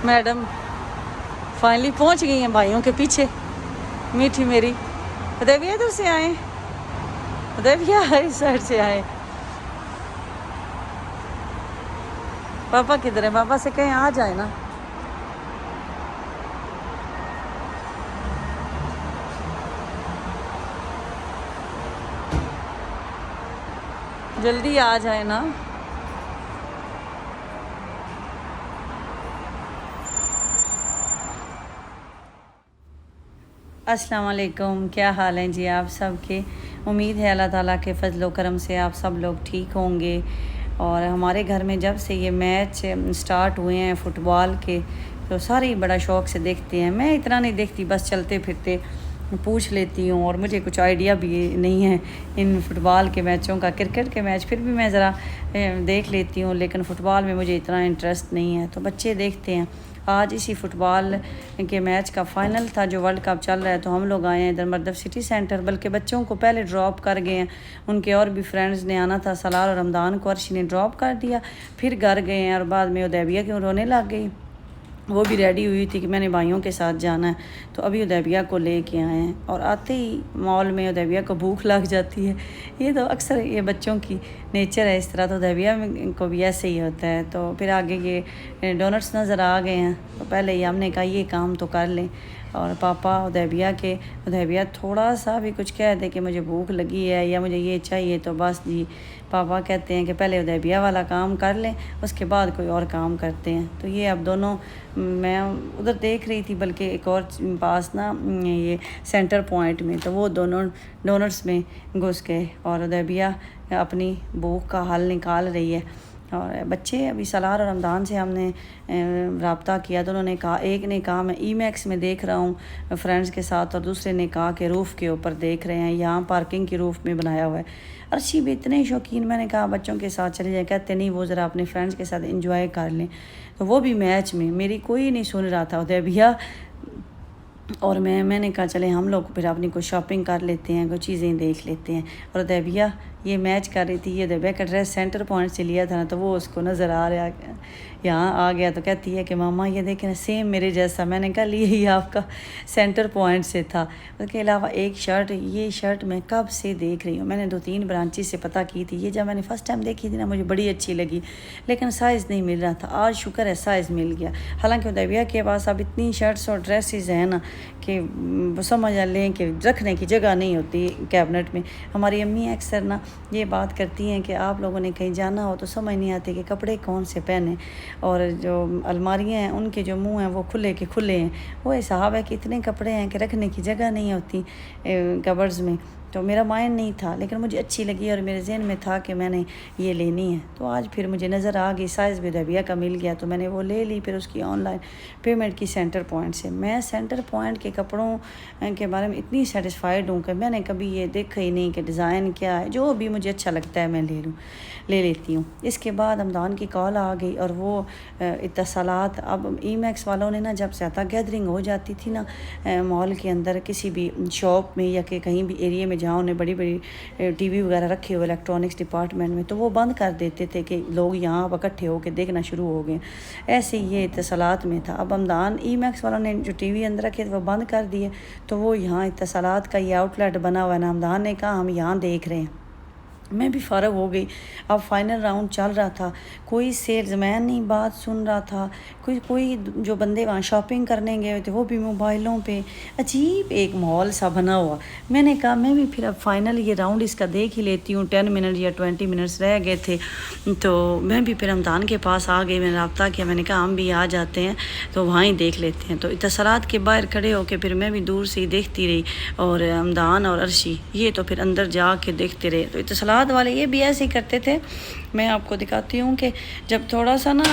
Madam finally पहुंच गई हैं भाइयों के पीछे। मीठी मेरी उदयविया इधर से आए, उदयविया इस साइड से आए। पापा किधर है? पापा से कहीं आ जाए ना। जल्दी आ जाए ना। अस्सलाम वालेकुम, क्या हाल है जी आप सब के? उम्मीद है अल्लाह ताला के फजल करम से आप सब लोग ठीक होंगे। और हमारे घर में जब से ये मैच स्टार्ट हुए हैं फ़ुटबॉल के, तो सारे ही बड़ा शौक़ से देखते हैं। मैं इतना नहीं देखती, बस चलते फिरते पूछ लेती हूँ, और मुझे कुछ आइडिया भी नहीं है इन फ़ुटबॉल के मैचों का। क्रिकेट के मैच फिर भी मैं ज़रा देख लेती हूँ, लेकिन फ़ुटबॉल में मुझे इतना इंटरेस्ट नहीं है। तो बच्चे देखते हैं। आज इसी फ़ुटबॉल के मैच का फ़ाइनल था जो वर्ल्ड कप चल रहा है, तो हम लोग आए हैं इधर मर्दफ सिटी सेंटर। बल्कि बच्चों को पहले ड्रॉप कर गए हैं, उनके और भी फ्रेंड्स ने आना था। सलार और रमदान को अर्शी ने ड्रॉप कर दिया, फिर घर गए हैं। और बाद में उदैबिया क्यों रोने लग गई, वो भी रेडी हुई थी कि मैंने भाइयों के साथ जाना है। तो अभी उदैबिया को लेके आए हैं, और आते ही मॉल में उदैबिया को भूख लग जाती है। ये तो अक्सर ये बच्चों की नेचर है इस तरह, तो उदैबिया को भी ऐसे ही होता है। तो फिर आगे ये डोनट्स नज़र आ गए हैं, तो पहले ही हमने कहा ये काम तो कर लें। और पापा उदैबिया थोड़ा सा भी कुछ कह दे कि मुझे भूख लगी है या मुझे ये चाहिए, तो बस जी पापा कहते हैं कि पहले उदैबिया वाला काम कर लें, उसके बाद कोई और काम करते हैं। तो ये अब दोनों, मैं उधर देख रही थी बल्कि एक और पास ना ये सेंटर पॉइंट में, तो वो दोनों डोनट्स में घुस गए और उदैबिया अपनी भूख का हल निकाल रही है। और बच्चे अभी सलार और रमदान से हमने रब्ता किया, तो उन्होंने कहा, एक ने कहा मैं ईमैक्स में देख रहा हूँ फ्रेंड्स के साथ, और दूसरे ने कहा कि रूफ़ के ऊपर देख रहे हैं, यहाँ पार्किंग की रूफ़ में बनाया हुआ है। अर्शी भी इतने शौकीन, मैंने कहा बच्चों के साथ चले जाए, कहते नहीं वो ज़रा अपने फ्रेंड्स के साथ इंजॉय कर लें। तो वो भी मैच में, मेरी कोई नहीं सुन रहा था उदैबिया और मैंने कहा चले हम लोग फिर अपनी कुछ शॉपिंग कर लेते हैं, कुछ चीज़ें देख लेते हैं। और उदैबिया ये मैच कर रही थी, ये उदैबिया का ड्रेस सेंटर पॉइंट से लिया था ना, तो वो उसको नज़र आ रहा, यहाँ आ गया तो कहती है कि मामा ये देखें ना सेम मेरे जैसा। मैंने कहा ये आपका सेंटर पॉइंट से था। उसके अलावा एक शर्ट, ये शर्ट मैं कब से देख रही हूँ, मैंने 2-3 ब्रांचेस से पता की थी। ये जब मैंने फ़र्स्ट टाइम देखी थी ना, मुझे बड़ी अच्छी लगी, लेकिन साइज़ नहीं मिल रहा था। आज शुक्र है साइज़ मिल गया। हालांकि उदैबिया के पास अब इतनी शर्ट्स और ड्रेसेस हैं ना कि समझ लें कि रखने की जगह नहीं होती कैबिनेट में। हमारी अम्मी अक्सर ना ये बात करती हैं कि आप लोगों ने कहीं जाना हो तो समझ नहीं आती कि कपड़े कौन से पहने, और जो अलमारियाँ हैं उनके जो मुंह हैं वो खुले के खुले हैं। वो हिसाब है कि इतने कपड़े हैं कि रखने की जगह नहीं होती कबर्ड्स में। तो मेरा माइंड नहीं था, लेकिन मुझे अच्छी लगी और मेरे जहन में था कि मैंने ये लेनी है। तो आज फिर मुझे नज़र आ गई, साइज़ भी उदैबिया का मिल गया, तो मैंने वो ले ली। फिर उसकी ऑनलाइन पेमेंट की सेंटर पॉइंट से। मैं सेंटर पॉइंट के कपड़ों के बारे में इतनी सेटिस्फाइड हूँ कि मैंने कभी ये देखा ही नहीं कि डिज़ाइन क्या है, जो भी मुझे अच्छा लगता है मैं ले लेती हूँ। इसके बाद रमदान की कॉल आ गई, और वो इत्तसालात, अब ईमैक्स वालों ने ना जब ज़्यादा गैदरिंग हो जाती थी ना मॉल के अंदर किसी भी शॉप में या कि कहीं भी एरिया में जहाँ उन्हें बड़ी बड़ी टीवी वगैरह रखे हुए इलेक्ट्रॉनिक्स डिपार्टमेंट में, तो वो बंद कर देते थे कि लोग यहाँ इकट्ठे होकर देखना शुरू हो गए। ऐसे ये इत्तसालात में था। अब रमदान ईमैक्स वालों ने जो टीवी अंदर रखे थे वो बंद कर दिए, तो वो यहाँ इत्तसालात का ये आउटलेट बना हुआ है ना, रमदान ने कहा हम यहाँ देख रहे हैं। मैं भी फ़ारग हो गई। अब फाइनल राउंड चल रहा था, कोई सेल्समैन नहीं बात सुन रहा था, कोई जो बंदे वहाँ शॉपिंग करने गए थे वो भी मोबाइलों पे, अजीब एक माहौल सा बना हुआ। मैंने कहा मैं भी फिर अब फाइनल ये राउंड इसका देख ही लेती हूँ। 10 मिनट या 20 मिनट्स रह गए थे, तो मैं भी फिर रमदान के पास आ गई। मैंने रब्ता किया, मैंने कहा हम भी आ जाते हैं तो वहाँ ही देख लेते हैं। तो इत्तसालात के बाहर खड़े होकर फिर मैं भी दूर से ही देखती रही, और रमदान और अर्शी ये तो फिर अंदर जा के देखते रहे। तो इत्तसालात वाले ये भी ऐसे ही करते थे। मैं आपको दिखाती हूँ कि जब थोड़ा सा ना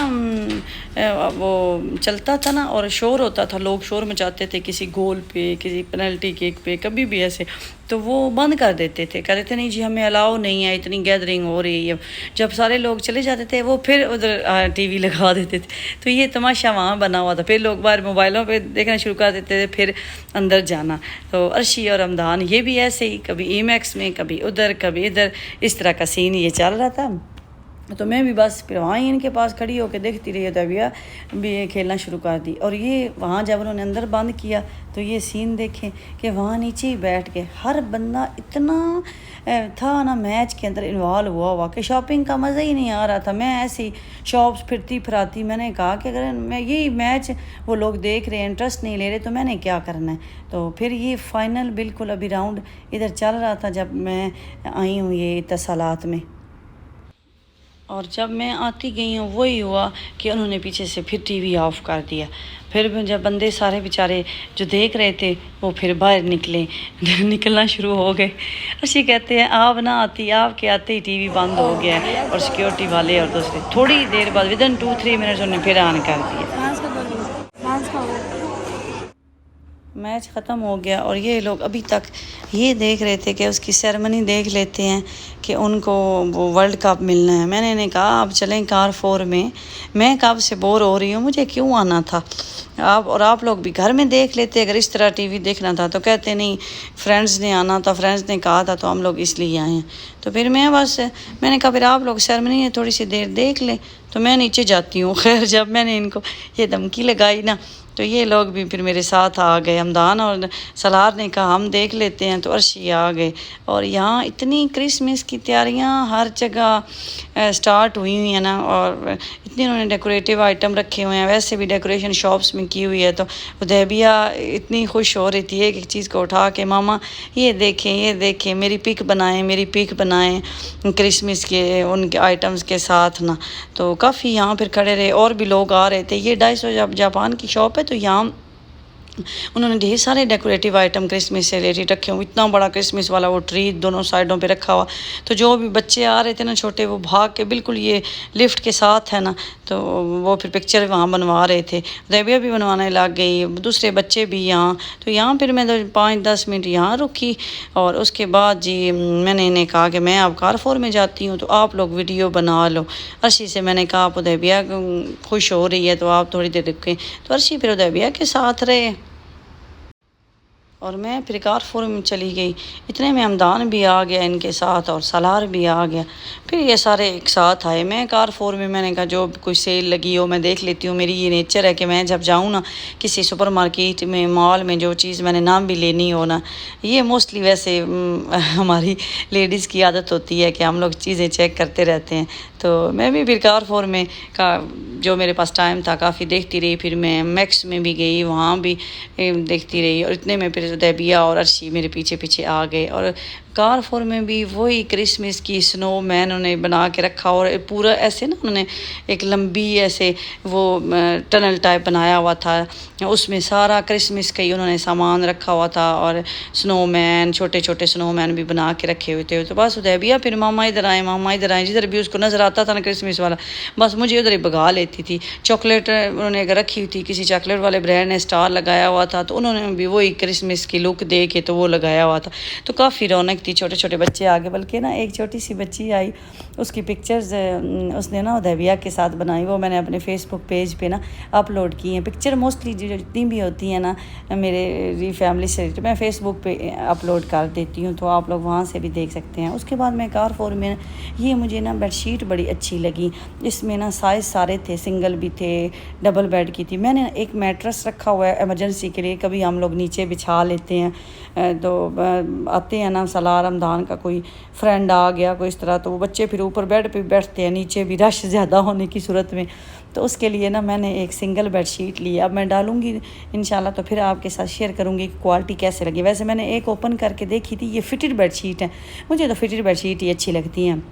वो चलता था ना और शोर होता था, लोग शोर मचाते थे किसी गोल पे, किसी पेनल्टी किक पे, कभी भी ऐसे, तो वो बंद कर देते थे, कहते थे नहीं जी हमें अलाउ नहीं है, इतनी गैदरिंग हो रही है। जब सारे लोग चले जाते थे वो फिर उधर टीवी लगा देते थे। तो ये तमाशा वहाँ बना हुआ था। फिर लोग बाहर मोबाइलों पे देखना शुरू कर देते थे, फिर अंदर जाना। तो अर्शी और रमदान ये भी ऐसे ही, कभी ईमैक्स में, कभी उधर, कभी इधर, इस तरह का सीन ये चल रहा था। तो मैं भी बस फिर वहाँ ही इनके पास खड़ी होकर देखती रही होता भैया भी खेलना शुरू कर दी। और ये वहाँ जब उन्होंने अंदर बंद किया तो ये सीन देखें कि वहाँ नीचे ही बैठ के हर बंदा इतना था ना मैच के अंदर इन्वॉल्व हुआ कि शॉपिंग का मज़ा ही नहीं आ रहा था। मैं ऐसी शॉप्स फिरती फिराती, मैंने कहा कि अगर मैं यही मैच वो लोग देख रहे हैं, इंटरेस्ट नहीं ले रहे, तो मैंने क्या करना है। तो फिर ये फ़ाइनल बिल्कुल अभी राउंड इधर चल रहा था जब मैं आई हूँ ये इत्तसालात में। और जब मैं आती गई हूँ वही हुआ कि उन्होंने पीछे से फिर टीवी ऑफ़ कर दिया। फिर जब बंदे सारे बेचारे जो देख रहे थे वो फिर बाहर निकले निकलना शुरू हो गए। अच्छी कहते हैं आप ना आती, आपके आते ही टीवी बंद हो गया है। और सिक्योरिटी वाले और दूसरे थोड़ी देर बाद विदिन 2-3 मिनट्स उन्होंने फिर ऑन कर दिया। मैच ख़त्म हो गया और ये लोग अभी तक ये देख रहे थे कि उसकी सेरेमनी देख लेते हैं कि उनको वो वर्ल्ड कप मिलना है। मैंने इन्हें कहा आप चलें कार 4 में, मैं कब से बोर हो रही हूँ, मुझे क्यों आना था। आप लोग भी घर में देख लेते, अगर इस तरह टीवी देखना था। तो कहते नहीं फ्रेंड्स ने आना था, फ्रेंड्स ने कहा था तो हम लोग इसलिए आए हैं। तो फिर मैंने कहा फिर आप लोग सेरेमनी है थोड़ी सी देर देख लें, तो मैं नीचे जाती हूँ। खैर जब मैंने इनको ये धमकी लगाई ना तो ये लोग भी फिर मेरे साथ आ गए। हमदान और सलार ने कहा हम देख लेते हैं, तो अर्शी आ गए। और यहाँ इतनी क्रिसमस की तैयारियाँ हर जगह स्टार्ट हुई हुई हैं ना, और इतने उन्होंने डेकोरेटिव आइटम रखे हुए हैं। वैसे भी डेकोरेशन शॉप्स में की हुई है। तो उदैबिया इतनी खुश हो रही थी एक एक चीज़ को उठा के, मामा ये देखें मेरी पिक बनाएं क्रिसमस के उनके आइटम्स के साथ ना। तो काफ़ी यहाँ फिर खड़े रहे और भी लोग आ रहे थे। ये 250 जापान की शॉप है, तो यहाँ उन्होंने ढेर सारे डेकोरेटिव आइटम क्रिसमस से रिलेटेड रखे हुए। इतना बड़ा क्रिसमस वाला वो ट्री दोनों साइडों पे रखा हुआ। तो जो भी बच्चे आ रहे थे ना छोटे, वो भाग के बिल्कुल ये लिफ्ट के साथ है ना, तो वो फिर पिक्चर वहाँ बनवा रहे थे। रेबिया भी बनवाने लग गई, दूसरे बच्चे भी यहाँ। तो यहाँ फिर मैं 5-10 मिनट यहाँ रुकी और उसके बाद जी मैंने इन्हें कहा कि मैं अब कार 4 में जाती हूँ, तो आप लोग वीडियो बना लो। अर्शी से मैंने कहा आप उदैबिया खुश हो रही है तो आप थोड़ी देर रुकें। तो अर्शी फिर उदैबिया के साथ रहे और मैं फिर कार 4 में चली गई। इतने में हमदान भी आ गया इनके साथ और सलार भी आ गया। फिर ये सारे एक साथ आए। मैं कार 4 में मैंने कहा जो कोई सेल लगी हो मैं देख लेती हूँ। मेरी ये नेचर है कि मैं जब जाऊँ ना किसी सुपरमार्केट में, मॉल में, जो चीज़ मैंने नाम भी लेनी हो ना, ये मोस्टली वैसे हमारी लेडीज़ की आदत होती है कि हम लोग चीज़ें चेक करते रहते हैं। तो मैं भी फिर कार 4 में का जो मेरे पास टाइम था काफ़ी देखती रही। फिर मैं मैक्स में भी गई, वहाँ भी देखती रही। और इतने में फिर उदैबिया और अर्शी मेरे पीछे पीछे आ गए। और कार 4 में भी वही क्रिसमस की स्नोमैन उन्होंने बना के रखा और पूरा ऐसे ना उन्होंने एक लंबी ऐसे वो टनल टाइप बनाया हुआ था, उसमें सारा क्रिसमस का ही उन्होंने सामान रखा हुआ था। और स्नोमैन, छोटे छोटे स्नोमैन भी बना के रखे हुए थे। तो बस उदैबिया फिर मामा इधर आए, जिधर भी उसको नज़र आता था ना क्रिसमस वाला, बस मुझे उधर ही भगा लेती थी। चॉकलेट उन्होंने अगर रखी हुई थी, किसी चॉकलेट वाले ब्रांड ने स्टार लगाया हुआ था, तो उन्होंने भी वही क्रिसमस की लुक दे के तो वो लगाया हुआ था। तो काफ़ी रौनक थी। छोटे छोटे बच्चे आ गए, बल्कि ना एक छोटी सी बच्ची आई, उसकी पिक्चर्स उसने ना उदैबिया के साथ बनाई। वो मैंने अपने फेसबुक पेज पे ना अपलोड की हैं। पिक्चर मोस्टली जितनी भी होती हैं ना मेरे फैमिली से, मैं फ़ेसबुक पे अपलोड कर देती हूँ, तो आप लोग वहाँ से भी देख सकते हैं। उसके बाद मैं कार 4 में ये मुझे ना बेडशीट बड़ी अच्छी लगी। इसमें ना साइज़ सारे थे, सिंगल भी थे, डबल बेड की थी। मैंने एक मैट्रेस रखा हुआ है इमरजेंसी के लिए, कभी हम लोग नीचे बिछा लेते हैं। तो आते हैं ना सलार रमदान का कोई फ्रेंड आ गया कोई इस तरह, तो वो बच्चे फिर ऊपर बेड पे बैठते हैं, नीचे भी रश ज़्यादा होने की सूरत में। तो उसके लिए ना मैंने एक सिंगल बेडशीट ली। अब मैं डालूँगी इंशाल्लाह, तो फिर आपके साथ शेयर करूँगी क्वालिटी कैसे लगी। वैसे मैंने एक ओपन करके देखी थी, ये फिटेड बेडशीट है, मुझे तो फिटेड बेडशीट ही अच्छी लगती हैं।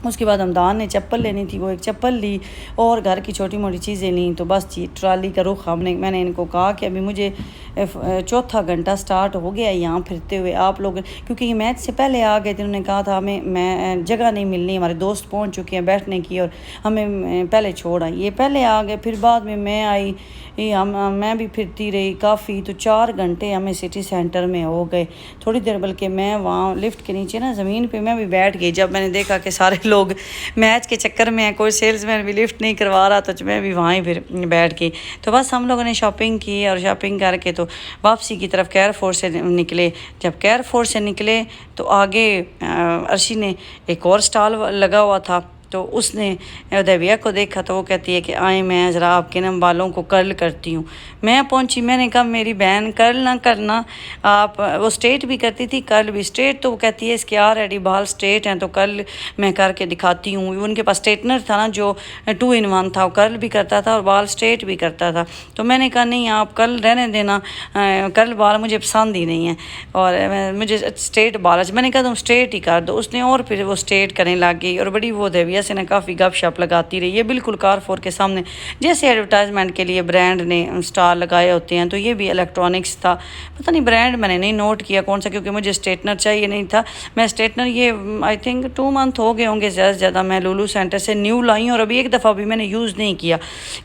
उसके बाद हमदान ने चप्पल लेनी थी, वो एक चप्पल ली और घर की छोटी मोटी चीज़ें ली। तो बस जी ट्राली का रुख मैंने इनको कहा कि अभी मुझे 4था घंटा स्टार्ट हो गया यहाँ फिरते हुए। आप लोग क्योंकि ये मैच से पहले आ गए थे, उन्होंने कहा था हमें जगह नहीं मिलनी, हमारे दोस्त पहुँच चुके हैं बैठने की और हमें पहले छोड़ आई। ये पहले आ गए, फिर बाद में मैं आई, मैं भी फिरती रही काफ़ी। तो 4 घंटे हमें सिटी सेंटर में हो गए। थोड़ी देर बल्कि मैं वहाँ लिफ्ट के नीचे ना ज़मीन पे मैं भी बैठ गई। जब मैंने देखा कि सारे लोग मैच के चक्कर में हैं, कोई सेल्समैन भी लिफ्ट नहीं करवा रहा, तो मैं भी वहाँ ही फिर बैठ गई। तो बस हम लोगों ने शॉपिंग की और शॉपिंग करके तो वापसी की तरफ केयर 4 से निकले। जब केयर 4 से निकले तो आगे अर्शी ने एक और स्टॉल लगा हुआ था, तो उसने उदैबिया को देखा तो वो कहती है कि आए मैं ज़रा आपके ना बालों को कर्ल करती हूँ। मैं पहुँची, मैंने कहा मेरी बहन कर्ल ना करना आप, वो स्ट्रेट भी करती थी कर्ल भी स्ट्रेट, तो वो कहती है इसके ऑलरेडी बाल स्ट्रेट हैं तो कर्ल मैं करके दिखाती हूँ। उनके पास स्ट्रेटनर था ना जो 2 in 1 था, वो कर्ल भी करता था और बाल स्ट्रेट भी करता था। तो मैंने कहा नहीं आप कर्ल रहने देना, कर्ल बाल मुझे पसंद ही नहीं है और मुझे स्ट्रेट बाल, मैंने कहा तुम स्ट्रेट ही कर दो। उसने और फिर वो स्ट्रेट करने लग गई और बड़ी वो उदैबिया से ना काफ़ी गपशप लगाती रही। ये बिल्कुल कारफोर के सामने जैसे एडवर्टाइजमेंट के लिए ब्रांड ने स्टार लगाए होते हैं, तो ये भी इलेक्ट्रॉनिक्स था, पता नहीं ब्रांड मैंने नहीं नोट किया कौन सा, क्योंकि मुझे स्ट्रेटनर चाहिए नहीं था। मैं स्ट्रेटनर ये आई थिंक 2 month हो गए होंगे ज़्यादा से ज़्यादा, मैं लुलू सेंटर से न्यू लाई हूँ और अभी एक दफ़ा भी मैंने यूज़ नहीं किया,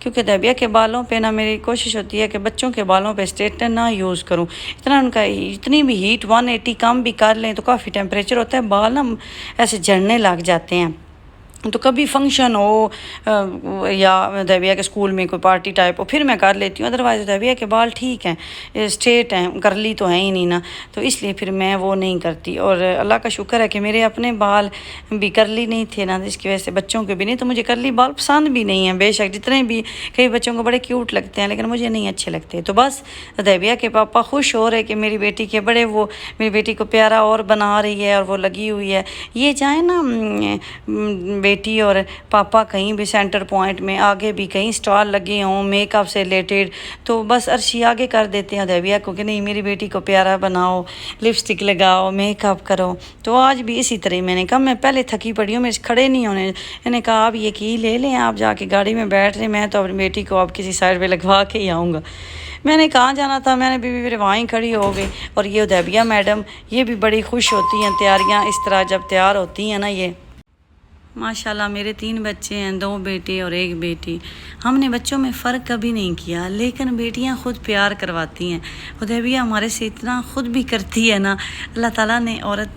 क्योंकि उदैबिया के बालों पे ना मेरी कोशिश होती है कि बच्चों के बालों पे स्ट्रेटनर ना यूज़ करूँ। इतना उनका इतनी भी हीट 180 कम भी कर लें तो काफ़ी टेम्परेचर होता है, बाल ना ऐसे झड़ने लग जाते हैं। तो कभी फंक्शन हो या उदैबिया के स्कूल में कोई पार्टी टाइप हो फिर मैं कर लेती हूँ, अदरवाइज़ उदैबिया के बाल ठीक हैं, स्ट्रेट हैं, करली तो हैं ही नहीं ना, तो इसलिए फिर मैं वो नहीं करती। और अल्लाह का शुक्र है कि मेरे अपने बाल भी करली नहीं थे ना, जिसकी वजह से बच्चों के भी नहीं, तो मुझे करली बाल पसंद भी नहीं है। बेशक जितने भी कई बच्चों को बड़े क्यूट लगते हैं लेकिन मुझे नहीं अच्छे लगते। तो बस उदैबिया के पापा खुश हो रहे कि मेरी बेटी के बड़े वो मेरी बेटी को प्यारा और बना रही है और वो लगी हुई है। ये चाहे ना बेटी और पापा कहीं भी सेंटर पॉइंट में आगे भी कहीं स्टॉल लगे हों मेकअप से रिलेटेड, तो बस अर्शी आगे कर देते हैं उदैबिया को कि नहीं मेरी बेटी को प्यारा बनाओ, लिपस्टिक लगाओ, मेकअप करो। तो आज भी इसी तरह मैंने कहा मैं पहले थकी पड़ी हूँ, मेरे खड़े नहीं होने। मैंने कहा आप ये की ले लें, आप जाके गाड़ी में बैठ रहे, मैं तो अपनी बेटी को अब किसी साइड पर लगवा के ही आऊँगा। मैंने कहाँ जाना था, मैंने बीवी फिर वहाँ ही खड़ी हो गई। और ये उदैबिया मैडम ये भी बड़ी खुश होती हैं तैयारियाँ इस तरह जब तैयार होती हैं ना। ये माशाल्लाह मेरे 3 बच्चे हैं, 2 बेटे और 1 बेटी। हमने बच्चों में फ़र्क कभी नहीं किया, लेकिन बेटियां खुद प्यार करवाती हैं। उदैबिया हमारे से इतना खुद भी करती है ना, अल्लाह ताला ने औरत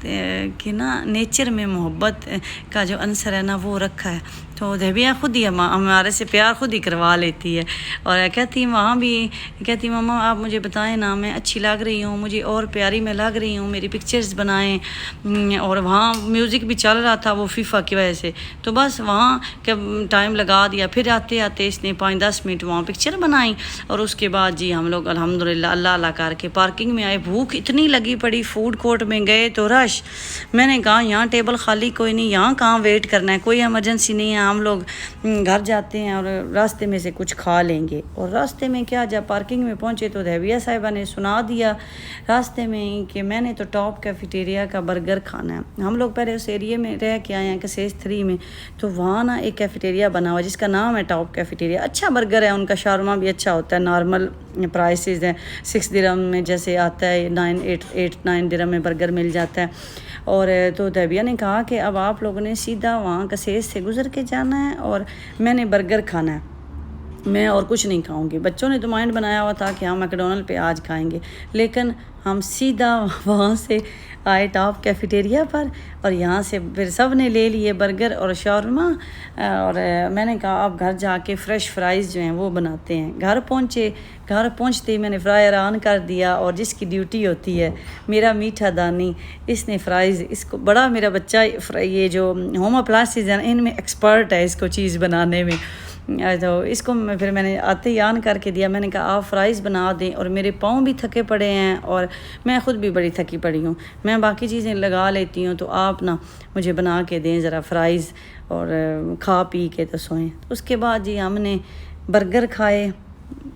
के ना नेचर में मोहब्बत का जो अंसर है ना वो रखा है। तो उदैबिया खुद ही हमारे से प्यार खुद ही करवा लेती है और कहती वहाँ भी कहती मम्मा आप मुझे बताएं ना, मैं अच्छी लग रही हूँ, मुझे और प्यारी मैं लग रही हूँ, मेरी पिक्चर्स बनाएं। और वहाँ म्यूज़िक भी चल रहा था वो फीफा की वजह से, तो बस वहाँ के टाइम लगा दिया। फिर आते आते इसने 5-10 मिनट वहाँ पिक्चर बनाई और उसके बाद जी हम लोग अल्हम्दुलिल्लाह अल्लाह अल्लाह करके पार्किंग में आए। भूख इतनी लगी पड़ी, फूड कोर्ट में गए तो रश, मैंने कहा यहाँ टेबल खाली कोई नहीं, यहाँ कहाँ वेट करना है, कोई एमरजेंसी नहीं है, हम लोग घर जाते हैं और रास्ते में से कुछ खा लेंगे। और रास्ते में क्या, जब पार्किंग में पहुँचे तो उदैबिया साहिबा ने सुना दिया रास्ते में कि मैंने तो टॉप कैफेटेरिया का बर्गर खाना है। हम लोग पहले उस एरिया में रह के आए हैं कसेज 3 में, तो वहाँ ना एक कैफेटेरिया बना हुआ जिसका नाम है टॉप कैफेटेरिया। अच्छा बर्गर है, उनका शारमा भी अच्छा होता है, नॉर्मल प्राइसेस हैं, 6 दिरहम में जैसे आता है, 9 दिरहम में बर्गर मिल जाता है। और तो उदैबिया ने कहा कि अब आप लोगों ने सीधा वहाँ कसेज से गुज़र के जाना है और मैंने बर्गर खाना है, मैं और कुछ नहीं खाऊंगी। बच्चों ने तो माइंड बनाया हुआ था कि हम मैकडोनल्ड पे आज खाएंगे, लेकिन हम सीधा वहाँ से आए टॉप कैफेटेरिया पर और यहाँ से फिर सब ने ले लिए बर्गर और शौरमा। और मैंने कहा अब घर जाके फ़्रेश फ्राइज़ जो हैं वो बनाते हैं। घर पहुँचते ही मैंने फ्रायर ऑन कर दिया और जिसकी ड्यूटी होती है मेरा मीठा दानी, इसने फ्राइज़, इसको बड़ा मेरा बच्चा ये जो होम अप्लायंसेस हैं इनमें एक्सपर्ट है, इसको चीज़ बनाने में। तो इसको फिर मैंने आते ही ऑन करके दिया। मैंने कहा आप फ्राइज़ बना दें, और मेरे पाँव भी थके पड़े हैं और मैं ख़ुद भी बड़ी थकी पड़ी हूँ, मैं बाकी चीज़ें लगा लेती हूँ, तो आप ना मुझे बना के दें ज़रा फ्राइज़ और खा पी के तो सोएं। उसके बाद जी हमने बर्गर खाए,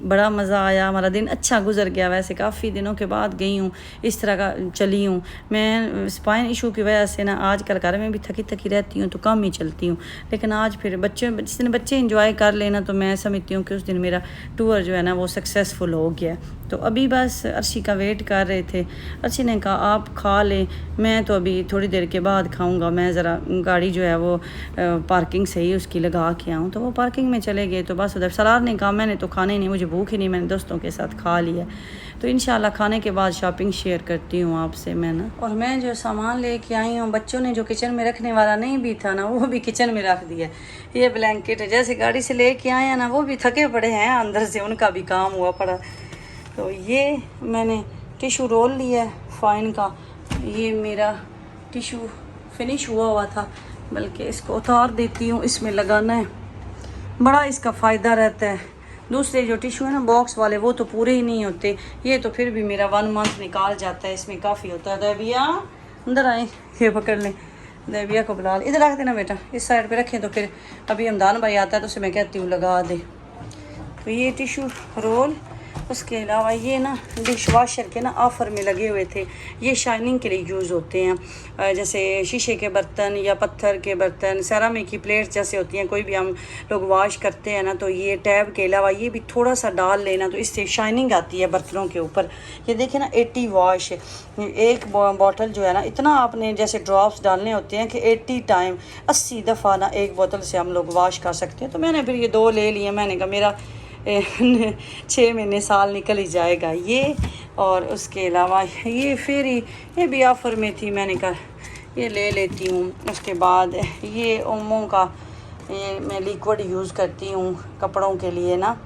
बड़ा मज़ा आया, हमारा दिन अच्छा गुजर गया। वैसे काफ़ी दिनों के बाद गई हूँ, इस तरह का चली हूँ मैं, स्पाइन इशू की वजह से ना आजकल घर में भी थकी थकी रहती हूँ तो कम ही चलती हूँ। लेकिन आज फिर जिस दिन बच्चे इंजॉय कर लेना तो मैं समझती हूँ कि उस दिन मेरा टूर जो है ना वो सक्सेसफुल हो गया। तो अभी बस अर्शी का वेट कर रहे थे। अर्शी ने कहा आप खा लें, मैं तो अभी थोड़ी देर के बाद खाऊंगा, मैं ज़रा गाड़ी जो है वो पार्किंग से ही उसकी लगा के आऊँ। तो वो पार्किंग में चले गए। तो बस उधर सलार ने कहा मैंने तो खाने नहीं, मुझे भूख ही नहीं, मैंने दोस्तों के साथ खा लिया। तो इंशाल्लाह खाने के बाद शॉपिंग शेयर करती हूँ आपसे मैं ना। और मैं जो सामान लेके आई हूँ, बच्चों ने जो किचन में रखने वाला नहीं भी था ना वो भी किचन में रख दिया। ये ब्लैंकेट है, जैसे गाड़ी से लेके आए हैं ना वो भी थके पड़े हैं अंदर से, उनका भी काम हुआ पड़ा। तो ये मैंने टिशू रोल लिया है फाइन का, ये मेरा टिशू फिनिश हुआ हुआ था, बल्कि इसको उतार देती हूँ, इसमें लगाना है, बड़ा इसका फ़ायदा रहता है। दूसरे जो टिश्यू है ना बॉक्स वाले, वो तो पूरे ही नहीं होते, ये तो फिर भी मेरा 1 मंथ निकाल जाता है, इसमें काफ़ी होता है। देविया अंदर आए, ये पकड़ लें, देविया को बुला ले, इधर रख देना बेटा, इस साइड पे रखें तो फिर अभी हमदान भाई आता है तो उसे मैं कहती हूँ लगा दे। तो ये टिश्यू रोल, उसके अलावा ये ना डिश वाशर के ना ऑफ़र में लगे हुए थे, ये शाइनिंग के लिए यूज़ होते हैं, जैसे शीशे के बर्तन या पत्थर के बर्तन, सेरामिक की प्लेट्स जैसे होती हैं, कोई भी हम लोग वॉश करते हैं ना, तो ये टैब के अलावा ये भी थोड़ा सा डाल लेना तो इससे शाइनिंग आती है बर्तनों के ऊपर। ये देखिए ना 80 वॉश, एक बॉटल जो है ना, इतना आपने जैसे ड्रॉप्स डालने होते हैं कि 80 दफ़ा ना एक बोतल से हम लोग वॉश कर सकते हैं। तो मैंने फिर ये 2 ले लिए, मैंने कहा मेरा 6 महीने साल निकल ही जाएगा ये। और उसके अलावा ये फिर ये भी ऑफ़र में थी, मैंने कहा ये ले लेती हूँ। उसके बाद ये ओमो का ये मैं लिक्विड यूज़ करती हूँ कपड़ों के लिए ना,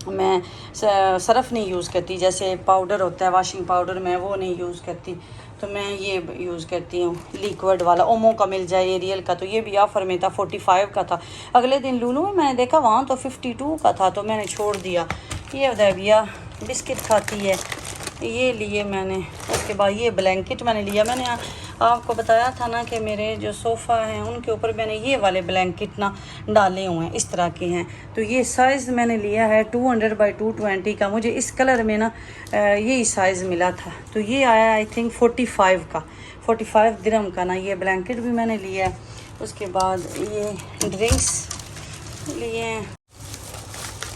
मैं सरफ़ नहीं यूज़ करती, जैसे पाउडर होता है वॉशिंग पाउडर, मैं वो नहीं यूज़ करती, तो मैं ये यूज़ करती हूँ लिक्विड वाला। ओमो का मिल जाए एरियल का, तो ये भी ऑफ़र में था, 45 का था। अगले दिन लूलू में मैंने देखा वहाँ तो 52 का था, तो मैंने छोड़ दिया। ये देविया बिस्किट खाती है, ये लिए मैंने। उसके बाद ये ब्लैंकेट मैंने लिया, मैंने आपको बताया था ना कि मेरे जो सोफ़ा हैं उनके ऊपर मैंने ये वाले ब्लैंकेट ना डाले हुए हैं, इस तरह के हैं। तो ये साइज़ मैंने लिया है 200 बाई 220 का, मुझे इस कलर में ना यही साइज़ मिला था, तो ये आया आई थिंक 45 का, 45 दिरहम का ना। ये ब्लैंकेट भी मैंने लिया है। उसके बाद ये ड्रिंक्स लिए हैं।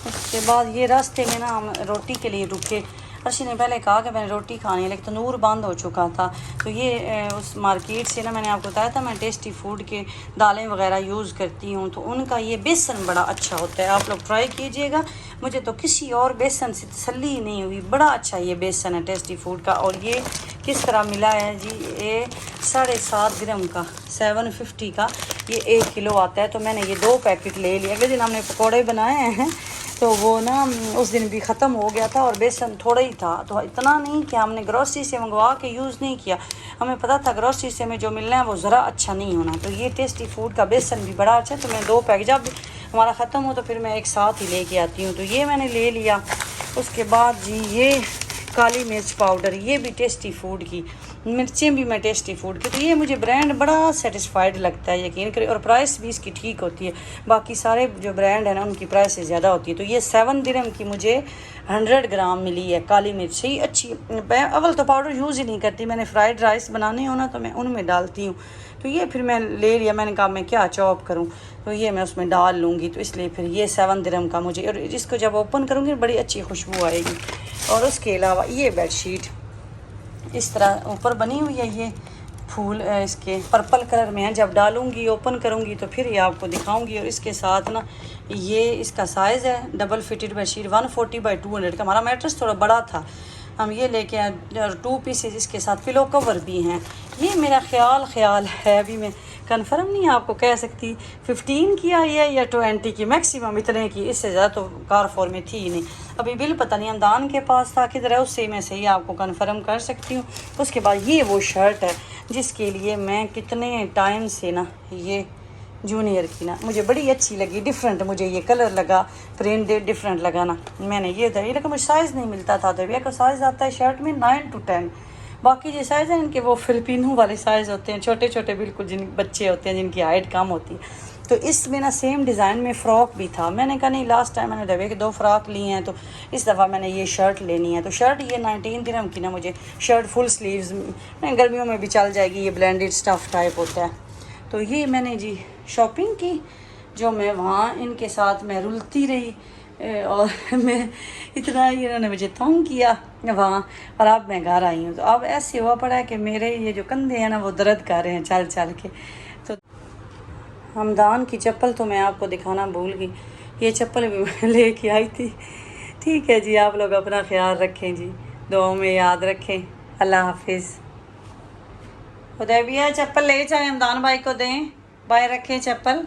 उसके बाद ये रास्ते में ना हम रोटी के लिए रुके, अर्शी ने पहले कहा कि मैंने रोटी खानी है, लेकिन तंदूर बंद हो चुका था। तो ये उस मार्केट से ना, मैंने आपको बताया था मैं टेस्टी फूड के दालें वगैरह यूज़ करती हूँ, तो उनका ये बेसन बड़ा अच्छा होता है, आप लोग ट्राई कीजिएगा। मुझे तो किसी और बेसन से तसल्ली ही नहीं हुई, बड़ा अच्छा ये बेसन है टेस्टी फूड का। और ये किस तरह मिला है जी, ये 7.5 दिरहम का, 750 का ये 1 किलो आता है। तो मैंने ये 2 पैकेट ले लिए। अगले दिन हमने पकौड़े बनाए हैं, तो वो ना उस दिन भी ख़त्म हो गया था और बेसन थोड़ा ही था, तो इतना नहीं कि हमने ग्रोसरी से मंगवा के यूज़ नहीं किया, हमें पता था ग्रोसरी से में जो मिलना है वो ज़रा अच्छा नहीं होना। तो ये टेस्टी फूड का बेसन भी बड़ा अच्छा है, तो मैं 2 पैकेट, जब हमारा ख़त्म हो तो फिर मैं एक साथ ही लेके आती हूँ, तो ये मैंने ले लिया। उसके बाद जी ये काली मिर्च पाउडर, ये भी टेस्टी फूड की, मिर्चें भी मैं टेस्टी फूड की, तो ये मुझे ब्रांड बड़ा सेटिस्फाइड लगता है, यकीन करें। और प्राइस भी इसकी ठीक होती है, बाकी सारे जो ब्रांड है ना उनकी प्राइस से ज़्यादा होती है। तो ये 7 दिरहम की मुझे 100 ग्राम मिली है काली मिर्च, ही अच्छी। मैं अव्वल तो पाउडर यूज़ ही नहीं करती, मैंने फ्राइड राइस बनाने हो ना तो मैं उनमें डालती हूँ, तो ये फिर मैं ले लिया। मैंने कहा मैं क्या चॉप करूँ, तो ये मैं उसमें डाल लूँगी, तो इसलिए फिर ये 7 दिरहम का मुझे, और इसको जब ओपन करूँगी बड़ी अच्छी खुशबू आएगी। और उसके अलावा ये बेडशीट इस तरह ऊपर बनी हुई है, ये फूल इसके पर्पल कलर में है, जब डालूँगी ओपन करूँगी तो फिर ये आपको दिखाऊँगी। और इसके साथ ना ये इसका साइज़ है डबल फिटेड बेडशीट 140 बाई 200 का। हमारा मैट्रेस थोड़ा बड़ा था, हम ये लेके आए, और 2 पीसेस इसके साथ पिलो कवर भी हैं। ये मेरा ख्याल है, अभी मैं कंफर्म नहीं आपको कह सकती 15 की आई है या 20 की, मैक्सिमम इतने की, इससे ज़्यादा तो कार4 में थी ही नहीं। अभी बिल पता नहीं हमदान के पास था किधर है, उससे मैं सही आपको कंफर्म कर सकती हूँ। उसके बाद ये वो शर्ट है जिसके लिए मैं कितने टाइम से ना, ये जूनियर की ना मुझे बड़ी अच्छी लगी, डिफरेंट मुझे ये कलर लगा, प्रिंट डिफरेंट लगा ना, मैंने ये ये लेकिन मुझे साइज़ नहीं मिलता था। तो भैया का साइज़ आता है शर्ट में 9 to 10, बाकी जो साइज़ है इनके वो फिलिपिनो वाले साइज़ होते हैं, छोटे छोटे बिल्कुल, जिन बच्चे होते हैं जिनकी हाइट कम होती है। तो इसमें ना सेम डिज़ाइन में फ़्रॉक भी था, मैंने कहा नहीं लास्ट टाइम मैंने दबे के 2 फ्रॉक लिए हैं, तो इस दफ़ा मैंने ये शर्ट लेनी है। तो शर्ट ये 19 दिरहम की ना मुझे शर्ट फुल स्लीव्स, गर्मियों में भी चल जाएगी, ये ब्लेंडेड स्टफ़ टाइप होता है। तो ये मैंने जी शॉपिंग की, जो मैं वहाँ इनके साथ मैं रुलती रही, और मैं इतना इन्होंने मुझे तंग किया वहाँ, और अब मैं घर आई हूँ। तो अब ऐसे हुआ पड़ा है कि मेरे ये जो कंधे हैं ना वो दर्द कर रहे हैं चल चल के। तो हमदान की चप्पल तो मैं आपको दिखाना भूल गई, ये चप्पल भी मैं लेके आई थी। ठीक है जी, आप लोग अपना ख्याल रखें जी, दुआओं में याद रखें। अल्लाह हाफिज़। उदय भैया चप्पल ले जाए, हमदान भाई को दें, बाय रखें चप्पल।